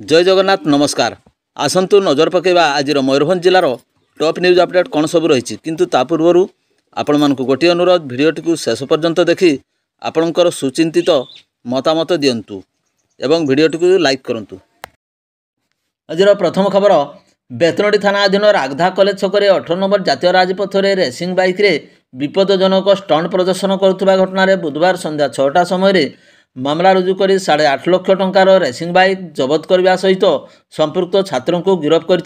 जय जगन्नाथ नमस्कार। आसंतु नजर पकेबा आज मयूरभंज जिलार टॉप न्यूज अपडेट कौन सब रही किंतु ता पूर्व आपण मानक गोटे अनुरोध भिडियोटी को शेष पर्यंत देखि आपणकर सुचिंतित मतामत दिंतु एवं भिडियोटी को लाइक करंतु। आज प्रथम खबर बेतनटी थाना अधीन रागधा कॉलेज छक 18 नंबर जातीय राजपथ में रेसिंग बाइक रे विपदजनक स्टंट प्रदर्शन करुवा घटना बुधवार संध्या 6टा समय मामला रुजु कर 8.5 लाख टंकार रेसिंग बाइक जबत करने सहित संपुक्त छात्रों को गिरफ्त कर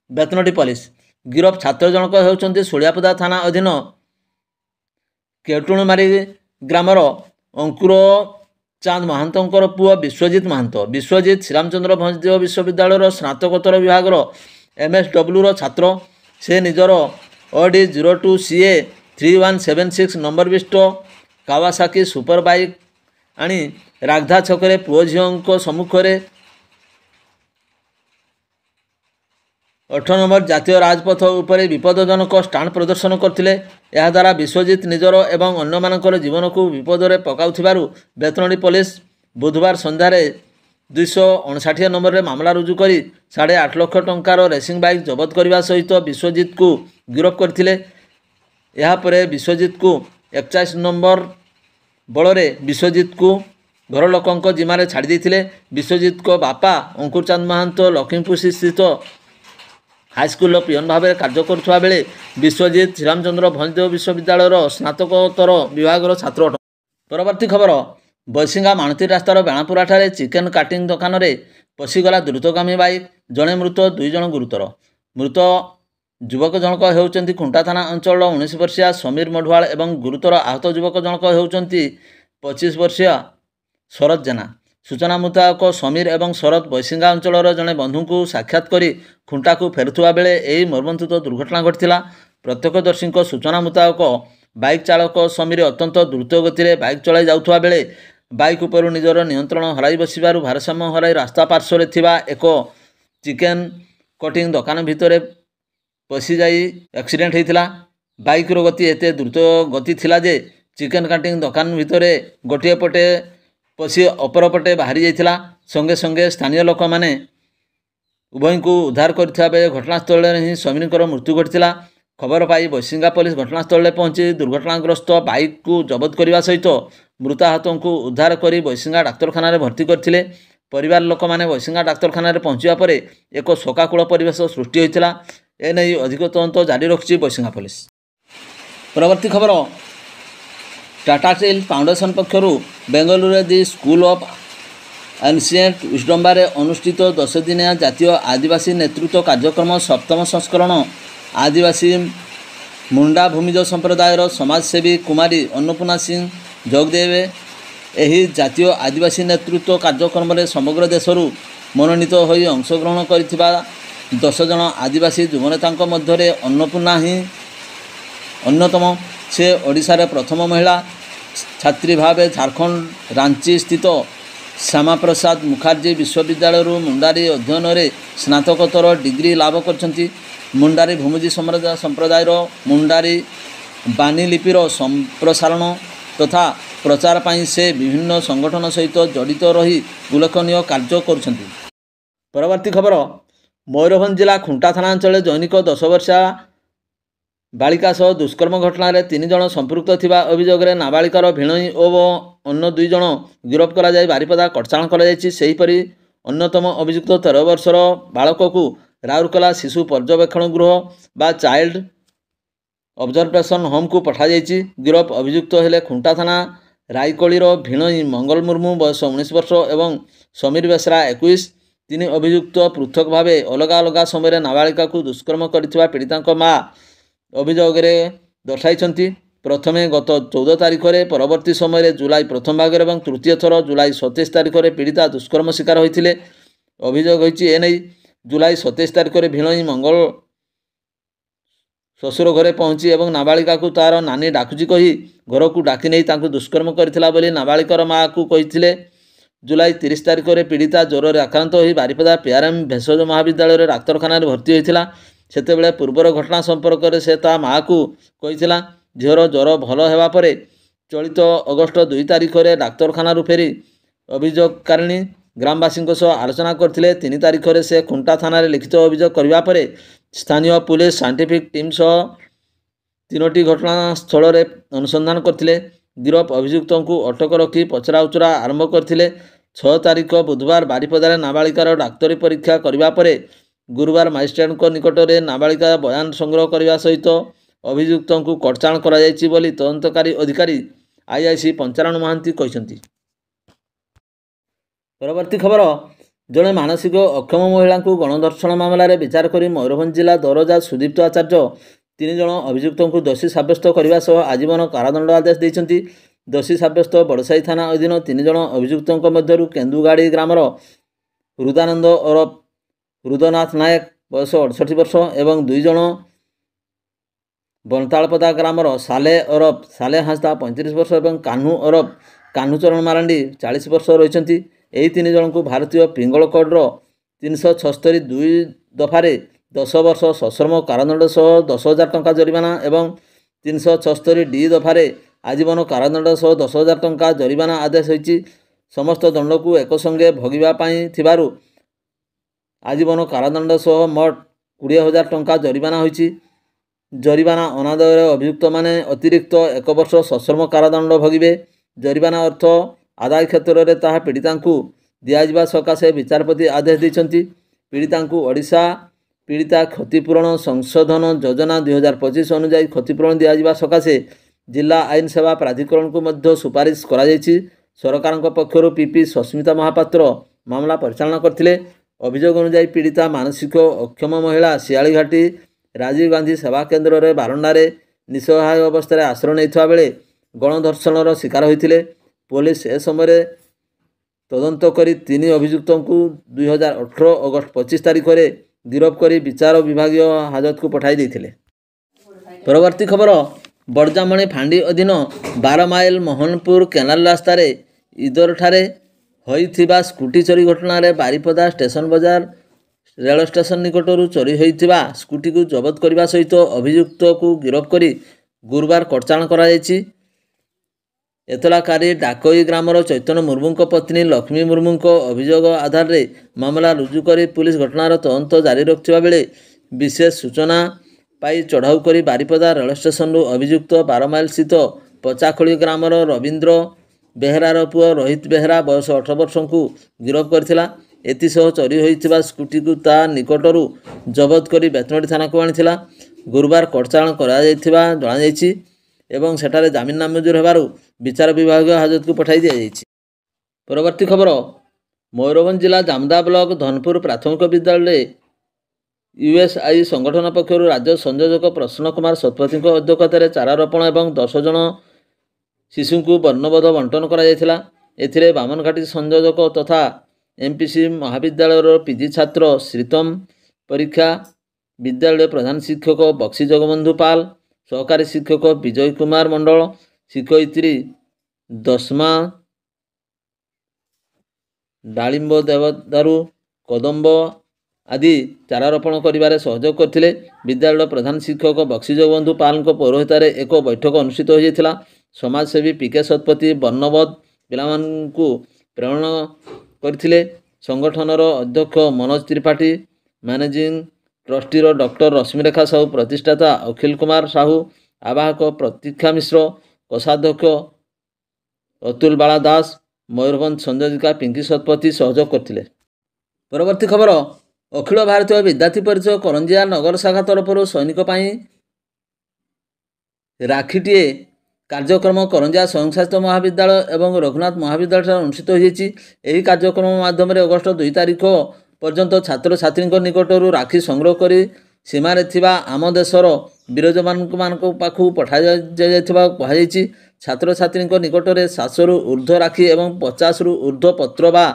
बेतनटी पुलिस। गिरफ छात्र जनक होउछन्ति सुलियापदा थाना अधीन केटुणमारी ग्रामर अंकुर चांद महांतर पुओ विश्वजित महांत। विश्वजित श्रीरामचंद्र भंजदेव विश्वविद्यालय स्नातकोत्तर विभाग MSW छात्र। से निजर OD 02 CA 3176 नंबर विशिष्ट कावासाकी सुपर बाइक आनी रागधा छकरे पुओ झीओं सम्मुख में 18 नंबर जातीय राजपथ उपरे विपदजनक स्टांट प्रदर्शन करथिले। यह द्वारा विश्वजित निजर एवं अन्य मानकर जीवन को विपद में पकाउथिबारु बेतनटी पुलिस बुधवार संध्यारे 259 नंबर में मामला रुजु करी 8.5 लाख टंकार रेसिंग बाइक जबत करने सहित विश्वजित को गिरफ्त करथिले। यह परे विश्वजित को 41 नंबर बल विश्वजित को घर लोकों जिम्मे छाड़ी देते। विश्वजित को बापा अंकुर चांद महांत लक्ष्मीपुसी स्थित हाईस्कल पियन भाव में कार्य करुवा बेले विश्वजित श्रीरामचंद्र भंजदेव विश्वविद्यालय स्नातकोत्तर विभाग छात्र। परवर्ती खबर बसिंगा माणती रास्तार बेणापुरा ठारे चिकेन काटिंग दुकान में पशिगला द्रुतगामी बाइक जड़े मृत 2 जन गुरुतर। मृत युवक जनक होउचंती खुंटा थाना अंचल 19 वर्षीय समीर मढुआल एवं गुरुतर आहत युवक जनक होउचंती 25 वर्षीय शरद जेना। सूचना मुताबक समीर एवं शरद बसिंगा अंचल जड़े बंधु को साक्षात करी खुंटा को फेरुवा बेले यही मर्मन्तुद दुर्घटना घटिला। प्रत्यक्षदर्शी सूचना मुताबक बाइक चालक समीर अत्यंत द्रुत गति बाइक चलाई जाउथुवा बेले बाइक उपरू निजर नियंत्रण हराई बसिबारु भारसाम्य हराई रास्ता पार्श्व थिबा एक चिकेन कटिंग दुकान भितर पशि जाई एक्सीडेंट होता। बाइक रो गति एते द्रुत गति थिला जे चिकेन काटिंग दुकान भितर गोटे पटे पशि अपर पटे बाहरी जाइथिला। संगे संगे स्थानीय लोक माने उभय को उद्धार करथिबा बेले घटनास्थल ही समीरकर मृत्यु घटिला। खबर पाई बसिंगा पुलिस घटनास्थल पहुंची दुर्घटनाग्रस्त बाइक को जबत करने सहित मृताहतों को उद्धार कर बसिंगा डाक्तखाना भर्ती करथिले। परिवार लोक माने बसिंगा डाक्तखाना पहुंचा पर एक शोकाकूल परिवेश सृष्टि होता। एने अधिक तदंत जारी रखी बसिंगा पुलिस। परवर्ती खबर टाटा स्टील फाउंडेशन पक्षर Bengaluru the school of ancient wisdom बारे अनुष्ठित 10 दिनिया जातीय आदिवासी नेतृत्व कार्यक्रम 7म संस्करण आदिवासी मुंडा भूमिज संप्रदायर समाजसेवी कुमारी अन्नपूर्णा सिंह जोगदेवे एही जातीय आदिवासी नेतृत्व कार्यक्रम में समग्र देशरू मनोनीत होई अंशग्रहण करिथिबा 10 जन आदिवासी युवनेता मध्य अन्नपूर्णा ही अन्यतम। से ओडिशा रे प्रथम महिला छात्री भाव झारखंड रांची स्थित श्यामा प्रसाद मुखर्जी विश्वविद्यालय मुंडारी अध्ययन में स्नातकोत्तर डिग्री लाभ करछंती। मुंडारी भूमिजी संप्रदायर मुंडारी बानी लिपिर संप्रसारण तथा प्रचार पाई से विभिन्न संगठन सहित जड़ित रही उल्लेखनीय कार्य करुछंती। परवर्ती खबर मयूरभंज जिला खुंटा थाना अंचल जैनिक 10 वर्षा बालिका सह दुष्कर्म घटना 3 जन संपृक्त थिबा अभियोग में नाबालिकार भिणई और अन्य 2 जन गिरफ्त करा जाय बारिपदा कटचाण करा जायछि। सेहीपरि अन्यतम अभियुक्त 13 वर्षर बालक को राउरकेला शिशु पर्यवेक्षण गृह बा चाइल्ड ऑब्जर्वेशन होम को पठा जायछि। गिरफ अभियुक्त हेले खुंटा थाना रायकोलीर भिणई मंगल मुर्मू बयस 19 वर्ष एवं समीर बेसरा 21। 3 अभियुक्त पृथक भाव अलग अलग समय नाबालिका को दुष्कर्म करथिबा पीड़िता माँ अभियोग दर्शाई। प्रथमे गत 14 तारिख में परवर्ती समय जुलाई प्रथम भाग और तृतीय थर जुलाई 27 तारिख में पीड़िता दुष्कर्म शिकार होते। अभियोग होती एने जुलाई 27 तारिख में भिणई मंगल शशुर घरे पहुंची एवं नाबालिका को तार नानी डाकुची कही घर को डाकी नहीं दुष्कर्म करथिला बोली नाबालिकार माँ को कही। जुलाई 30 तारिख में पीड़िता ज्वर आक्रांत हो बारिपदा PRM भेषज महाविद्यालय डाक्तखाना भर्ती होता। सेतेबेले पूर्वर घटना संपर्क में से ता माँ को कही झीर ज्वर भल होगा पर चलित अगस्ट 2 तारिख में डाक्तखाना फेरी अभियोगकारिणी ଗ୍ରାମବାସୀଙ୍କ ସହ ଆଲୋଚନା କରିଥିଲେ। 3 ତାରିଖରେ ସେ ଖୁଣ୍ଟା ଥାନାରେ ଲିଖିତ ଅଭିଯୋଗ କରିବା ପରେ ସ୍ଥାନୀୟ ପୁଲିସ ସାଇଣ୍ଟିଫିକ୍ ଟିମ୍ ସହ 3ଟି ଘଟଣାସ୍ଥଳରେ ଅନୁସନ୍ଧାନ କରିଥିଲେ। ଗିରଫ ଅଭିଯୁକ୍ତଙ୍କୁ ଅଟକ ରଖି ପଚରାଉଚରା ଆରମ୍ଭ କରିଥିଲେ। 6 ତାରିଖ ବୁଧବାର ବାରିପଦାରେ ନାବାଳିକାର ଡାକ୍ତରୀ ପରୀକ୍ଷା କରିବା ପରେ ଗୁରୁବାର ମାଜିଷ୍ଟ୍ରେଟଙ୍କ ନିକଟରେ ନାବାଳିକା ବୟାନ ସଂଗ୍ରହ କରିବା ସହିତ ଅଭିଯୁକ୍ତଙ୍କୁ କଟଚାଣ କରାଯାଇଛି ବୋଲି ତଦନ୍ତକାରୀ ଅଧିକାରୀ ଆଇଆଇସି ପଞ୍ଚାନନ ମହାନ୍ତି କହିଛନ୍ତି। ପରବର୍ତ୍ତୀ ଖବର, ଜଣେ ମାନସିକ ଅକ୍ଷମ ମହିଳାଙ୍କୁ ଗଣଧର୍ଷଣ ମାମଲାରେ ବିଚାର କରି ମୟୂରଭଞ୍ଜ ଜିଲ୍ଲା ଦରଜା ସୁଦୀପ୍ତ ଆଚାର୍ଯ୍ୟ 3 ଜଣ ଅଭିଯୁକ୍ତଙ୍କୁ ଦୋଷୀ ସାବ୍ୟସ୍ତ କରିବା ସହ ଆଜୀବନ କାରାଦଣ୍ଡ ଆଦେଶ ଦେଇଛନ୍ତି। ଦୋଷୀ ସାବ୍ୟସ୍ତ ବଡ଼ସାହି ଥାନା ଅଧୀନ 3 ଜଣ ଅଭିଯୁକ୍ତଙ୍କ ମଧ୍ୟରୁ କେନ୍ଦୁଗାଡ଼ି ଗ୍ରାମର ହୃଦାନନ୍ଦ ଓରଫ ହୃଦନାଥ ନାୟକ ବୟସ 68 ବର୍ଷ ଏବଂ 2 ଜଣ ବନ୍ତାଳପଦା ଗ୍ରାମର ସାଲେ ଓରଫ ସାଲେ ହାଁସଦା 35 ବର୍ଷ ଏବଂ କାହ୍ନୁ ଓରଫ କାହ୍ନୁଚରଣ ମାରାଣ୍ଡି 40 ବର୍ଷ ରହିଛନ୍ତି। ଏହି 3 ଜଣଙ୍କୁ ଭାରତୀୟ ପିଙ୍ଗଳ କୋଡ଼ର 376(2) ଦଫାରେ 10 ବର୍ଷ ସଶ୍ରମ କାରାଦଣ୍ଡ ସହ 10,000 ଟଙ୍କା ଜରିମାନା ଏବଂ 376(d) ଦଫାରେ ଆଜୀବନ କାରାଦଣ୍ଡ ସହ 10,000 ଟଙ୍କା ଜରିମାନା ଆଦେଶ ହୋଇଛି। ସମସ୍ତ ଦଣ୍ଡକୁ ଏକସଙ୍ଗେ ଭୋଗିବା ପାଇଁ ଥିବାରୁ ଆଜୀବନ କାରାଦଣ୍ଡ ସହ ମୋଟ 20,000 ଟଙ୍କା ଜରିମାନା ହୋଇଛି। ଜରିମାନା ଅନାଦାୟରେ ଅଭିଯୁକ୍ତମାନେ ଅତିରିକ୍ତ 1 ବର୍ଷ ସଶ୍ରମ କାରାଦଣ୍ଡ ଭୋଗିବେ। ଜରିମାନା ଅର୍ଥ ଆଦାୟ କ୍ଷେତ୍ରରେ ତାହା ପୀଡ଼ିତାଙ୍କୁ ଦିଆଯିବା ସକାଶେ ବିଚାରପତି ଆଦେଶ ଦେଇଛନ୍ତି। ପୀଡ଼ିତାଙ୍କୁ ଓଡ଼ିଶା ପୀଡ଼ିତା କ୍ଷତିପୂରଣ ସଂଶୋଧନ ଯୋଜନା 2025 ଅନୁଯାୟୀ କ୍ଷତିପୂରଣ ଦିଆଯିବା ସକାଶେ ଜିଲ୍ଲା ଆଇନ ସେବା ପ୍ରାଧିକରଣକୁ ମଧ୍ୟ ସୁପାରିଶ କରାଯାଇଛି। ସରକାରଙ୍କ ପକ୍ଷରୁ ପିପି ସସ୍ମିତା ମହାପାତ୍ର ମାମଲା ପରିଚାଳନା କରିଥିଲେ। ଅଭିଯୋଗ ଅନୁଯାୟୀ ପୀଡ଼ିତା ମାନସିକ ଅକ୍ଷମ ମହିଳା ଶିଆଳିଘାଟି ରାଜୀବ ଗାନ୍ଧୀ ସେବା କେନ୍ଦ୍ରରେ ବାରଣ୍ଡାରେ ନିଃସହାୟ ଅବସ୍ଥାରେ ଆଶ୍ରୟ ନେଇଥିବା ବେଳେ ଗଣଧର୍ଷଣର ଶିକାର ହୋଇଥିଲେ। ପୋଲିସ ଏ ସମୟରେ ତଦନ୍ତ କରି 3 ଅଭିଯୁକ୍ତଙ୍କୁ 2018 ଅଗଷ୍ଟ 25 ତାରିଖରେ ଗିରଫ କରି ବିଚାର ବିଭାଗୀୟ ହାଜତକୁ ପଠାଇ ଦେଇଥିଲେ। ପରବର୍ତ୍ତୀ ଖବର, ବଡ଼ଜାମଣି ଫାଣ୍ଡି ଅଧୀନ 12 ମାଇଲ ମୋହନପୁର କେନାଲ ରାସ୍ତାରେ ଇଦରଠାରେ ହୋଇଥିବା ସ୍କୁଟି ଚୋରି ଘଟଣାରେ ବାରିପଦା ଷ୍ଟେସନ ବଜାର ରେଳ ଷ୍ଟେସନ ନିକଟରୁ ଚୋରି ହୋଇଥିବା ସ୍କୁଟିକୁ ଜବତ କରିବା ସହିତ ଅଭିଯୁକ୍ତକୁ ଗିରଫ କରି ଗୁରୁବାର କଟଚାଣ କରାଯାଇଛି। ଏତଲାକାରୀ ଡାକୋଇ ଗ୍ରାମର ଚୈତନ୍ୟ ମୁର୍ମୁଙ୍କ ପତ୍ନୀ ଲକ୍ଷ୍ମୀ ମୁର୍ମୁଙ୍କ ଅଭିଯୋଗ ଆଧାରରେ ମାମଲା ରୁଜୁ କରି ପୁଲିସ ଘଟଣାର ତଦନ୍ତ ଜାରି ରଖିଥିବା ବେଳେ ବିଶେଷ ସୂଚନା ପାଇ ଚଢ଼ାଉ କରି ବାରିପଦା ରେଳ ଷ୍ଟେସନରୁ ଅଭିଯୁକ୍ତ 12 ମାଇଲ ସ୍ଥିତ ପଚାଖୋଳି ଗ୍ରାମର ରବୀନ୍ଦ୍ର ବେହେରାର ପୁଅ ରୋହିତ ବେହେରା ବୟସ 18 ବର୍ଷଙ୍କୁ ଗିରଫ କରିଥିଲା। ଏଥିସହ ଚୋରି ହୋଇଥିବା ସ୍କୁଟିକୁ ତା ନିକଟରୁ ଜବତ କରି ବେତନଟୀ ଥାନାକୁ ଆଣିଥିଲା। ଗୁରୁବାର କଟଚାଣ କରାଯାଇଥିବା ଜଣାଯାଇଛି ଏବଂ ସେଠାରେ ଜାମିନ ନାମଞ୍ଜୁର ହେବାରୁ ବିଚାର ବିଭାଗୀୟ ହାଜତକୁ ପଠାଇ ଦିଆଯାଇଛି। ପରବର୍ତ୍ତୀ ଖବର, ମୟୂରଭଞ୍ଜ ଜିଲ୍ଲା ଜାମଦା ବ୍ଲକ ଧନପୁର ପ୍ରାଥମିକ ବିଦ୍ୟାଳୟରେ ୟୁଏସ୍ଆଇ ସଂଗଠନ ପକ୍ଷରୁ ରାଜ୍ୟ ସଂଯୋଜକ ପ୍ରସନ୍ନ କୁମାର ଶତପଥୀଙ୍କ ଅଧ୍ୟକ୍ଷତାରେ ଚାରା ରୋପଣ ଏବଂ 10 ଜଣ ଶିଶୁଙ୍କୁ ବର୍ଣ୍ଣବୋଧ ବଣ୍ଟନ କରାଯାଇଥିଲା। ଏଥିରେ ବାମନଘାଟି ସଂଯୋଜକ ତଥା ଏମପିସି ମହାବିଦ୍ୟାଳୟର ପିଜି ଛାତ୍ର ଶ୍ରୀତମ ପରୀକ୍ଷା, ବିଦ୍ୟାଳୟ ପ୍ରଧାନ ଶିକ୍ଷକ ବକ୍ସି ଜଗବନ୍ଧୁ ପାଲ, ସହକାରୀ ଶିକ୍ଷକ ବିଜୟ କୁମାର ମଣ୍ଡଳ, ଶିକ୍ଷୟିତ୍ରୀ ଦସ୍ମା ଡାଳିମ୍ବ ଦେବଦାରୁ କଦମ୍ବ ଆଦି ଚାରା ରୋପଣ କରିବାରେ ସହଯୋଗ କରିଥିଲେ। ବିଦ୍ୟାଳୟର ପ୍ରଧାନ ଶିକ୍ଷକ ବକ୍ସି ଜଗବନ୍ଧୁ ପାଲଙ୍କ ପୌରୋହିତ୍ୟରେ ଏକ ବୈଠକ ଅନୁଷ୍ଠିତ ହୋଇଯାଇଥିଲା। ସମାଜସେବୀ ପିକେ ଶତପଥୀ ବର୍ଣ୍ଣବୋଧ ପିଲାମାନଙ୍କୁ ପ୍ରେରଣ କରିଥିଲେ। ସଂଗଠନର ଅଧ୍ୟକ୍ଷ ମନୋଜ ତ୍ରିପାଠୀ, ମ୍ୟାନେଜିଂ ଟ୍ରଷ୍ଟିର ଡକ୍ଟର ରଶ୍ମିରେଖା ସାହୁ, ପ୍ରତିଷ୍ଠାତା ଅଖିଲ କୁମାର ସାହୁ, ଆବାହକ ପ୍ରତୀକ୍ଷା ମିଶ୍ର, କୋଷାଧ୍ୟକ୍ଷ ଅତୁଲ ବାଳା ଦାସ, ମୟୂରଭଞ୍ଜ ସଂଯୋଜିକା ପିଙ୍କି ଶତପଥୀ ସହଯୋଗ କରିଥିଲେ। ପରବର୍ତ୍ତୀ ଖବର, ଅଖିଳ ଭାରତୀୟ ବିଦ୍ୟାର୍ଥୀ ପରିଷଦ କରଞ୍ଜିଆ ନଗର ଶାଖା ତରଫରୁ ସୈନିକ ପାଇଁ ରାକ୍ଷୀଟିଏ କାର୍ଯ୍ୟକ୍ରମ କରଞ୍ଜିଆ ସ୍ୱୟଂଶାସିତ ମହାବିଦ୍ୟାଳୟ ଏବଂ ରଘୁନାଥ ମହାବିଦ୍ୟାଳୟଠାରେ ଅନୁଷ୍ଠିତ ହୋଇଯାଇଛି। ଏହି କାର୍ଯ୍ୟକ୍ରମ ମାଧ୍ୟମରେ ଅଗଷ୍ଟ 2 ତାରିଖ ପର୍ଯ୍ୟନ୍ତ ଛାତ୍ରଛାତ୍ରୀଙ୍କ ନିକଟରୁ ରାକ୍ଷୀ ସଂଗ୍ରହ କରି ସୀମାରେ ଥିବା ଆମ ଦେଶର ବୀର ଯବାନମାନଙ୍କ ପାଖକୁ ପଠାଯାଇଥିବା କୁହାଯାଇଛି। ଛାତ୍ରଛାତ୍ରୀଙ୍କ ନିକଟରେ 700ରୁ ଉର୍ଦ୍ଧ୍ୱ ରାକ୍ଷୀ ଏବଂ 50ରୁ ଉର୍ଦ୍ଧ୍ୱ ପତ୍ର ବା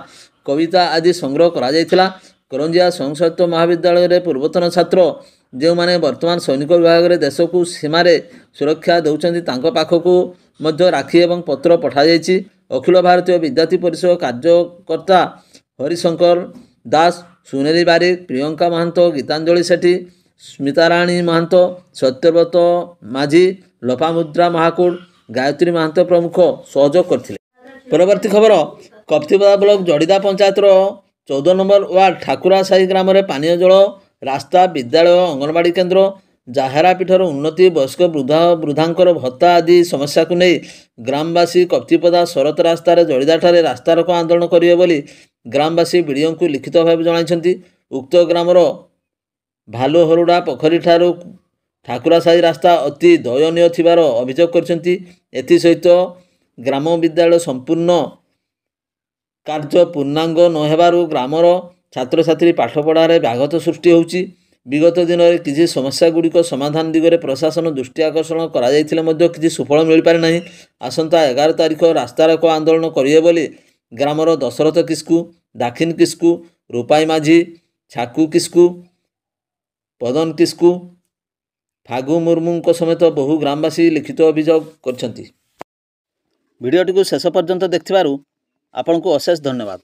କବିତା ଆଦି ସଂଗ୍ରହ କରାଯାଇଥିଲା। କରଞ୍ଜିଆ ସ୍ୱୟଂଶାସିତ ମହାବିଦ୍ୟାଳୟରେ ପୂର୍ବତନ ଛାତ୍ର ଯେଉଁମାନେ ବର୍ତ୍ତମାନ ସୈନିକ ବିଭାଗରେ ଦେଶକୁ ସୀମାରେ ସୁରକ୍ଷା ଦେଉଛନ୍ତି ତାଙ୍କ ପାଖକୁ ମଧ୍ୟ ରାକ୍ଷୀ ଏବଂ ପତ୍ର ପଠାଯାଇଛି। ଅଖିଳ ଭାରତୀୟ ବିଦ୍ୟାର୍ଥୀ ପରିଷଦ କାର୍ଯ୍ୟକର୍ତ୍ତା ହରିଶଙ୍କର ଦାସ, ସୁନେଲି ବାରିକ, ପ୍ରିୟଙ୍କା ମହାନ୍ତ, ଗୀତାଞ୍ଜଳି ସେଠୀ, ସ୍ମିତାରାଣୀ ମହାନ୍ତ, ସତ୍ୟବ୍ରତ ମାଝୀ, ଲୋପାମୁଦ୍ରା ମହାକୁଡ଼, ଗାୟତ୍ରୀ ମହାନ୍ତ ପ୍ରମୁଖ ସହଯୋଗ କରିଥିଲେ। ପରବର୍ତ୍ତୀ ଖବର, କପ୍ତିପଦା ବ୍ଲକ ଜଡ଼ିଦା ପଞ୍ଚାୟତର 14 ନମ୍ବର ୱାର୍ଡ ଠାକୁରା ସାହି ଗ୍ରାମରେ ପାନୀୟ ଜଳ, ରାସ୍ତା, ବିଦ୍ୟାଳୟ, ଅଙ୍ଗନବାଡ଼ି କେନ୍ଦ୍ର, ଜାହେରା ପୀଠର ଉନ୍ନତି, ବୟସ୍କ ବୃଦ୍ଧାଙ୍କର ଭତ୍ତା ଆଦି ସମସ୍ୟାକୁ ନେଇ ଗ୍ରାମବାସୀ କପ୍ତିପଦା ଶରତ ରାସ୍ତାରେ ଜଡ଼ିଦାଠାରେ ରାସ୍ତାରୋକ ଆନ୍ଦୋଳନ କରିବେ ବୋଲି ଗ୍ରାମବାସୀ ବିଡ଼ିଓଙ୍କୁ ଲିଖିତ ଭାବେ ଜଣାଇଛନ୍ତି। ଉକ୍ତ ଗ୍ରାମର ଭାଲୁହରୁଡ଼ା ପୋଖରୀଠାରୁ ଠାକୁରା ସାହି ରାସ୍ତା ଅତି ଦୟନୀୟ ଥିବାର ଅଭିଯୋଗ କରିଛନ୍ତି। ଏଥିସହିତ ଗ୍ରାମ ବିଦ୍ୟାଳୟ ସମ୍ପୂର୍ଣ୍ଣ କାର୍ଯ୍ୟ ପୂର୍ଣ୍ଣାଙ୍ଗ ନ ହେବାରୁ ଗ୍ରାମର ଛାତ୍ରଛାତ୍ରୀ ପାଠପଢ଼ାରେ ବ୍ୟାଘାତ ସୃଷ୍ଟି ହେଉଛି। ବିଗତ ଦିନରେ କିଛି ସମସ୍ୟାଗୁଡ଼ିକ ସମାଧାନ ଦିଗରେ ପ୍ରଶାସନ ଦୃଷ୍ଟି ଆକର୍ଷଣ କରାଯାଇଥିଲେ ମଧ୍ୟ କିଛି ସୁଫଳ ମିଳିପାରି ନାହିଁ। ଆସନ୍ତା 11 ତାରିଖ ରାସ୍ତାରୋକ ଆନ୍ଦୋଳନ କରିବେ ବୋଲି ଗ୍ରାମର ଦଶରଥ କିସ୍କୁ, ଦାକ୍ଷିଣ କିସ୍କୁ, ରୂପାଇ ମାଝୀ, ଛାକୁ କିସ୍କୁ, ପଦନ କିସ୍କୁ, ଫାଗୁ ମୁର୍ମୁଙ୍କ ସମେତ ବହୁ ଗ୍ରାମବାସୀ ଲିଖିତ ଅଭିଯୋଗ କରିଛନ୍ତି। ଭିଡ଼ିଓଟିକୁ ଶେଷ ପର୍ଯ୍ୟନ୍ତ ଦେଖିଥିବାରୁ ଆପଣଙ୍କୁ ଅଶେଷ ଧନ୍ୟବାଦ।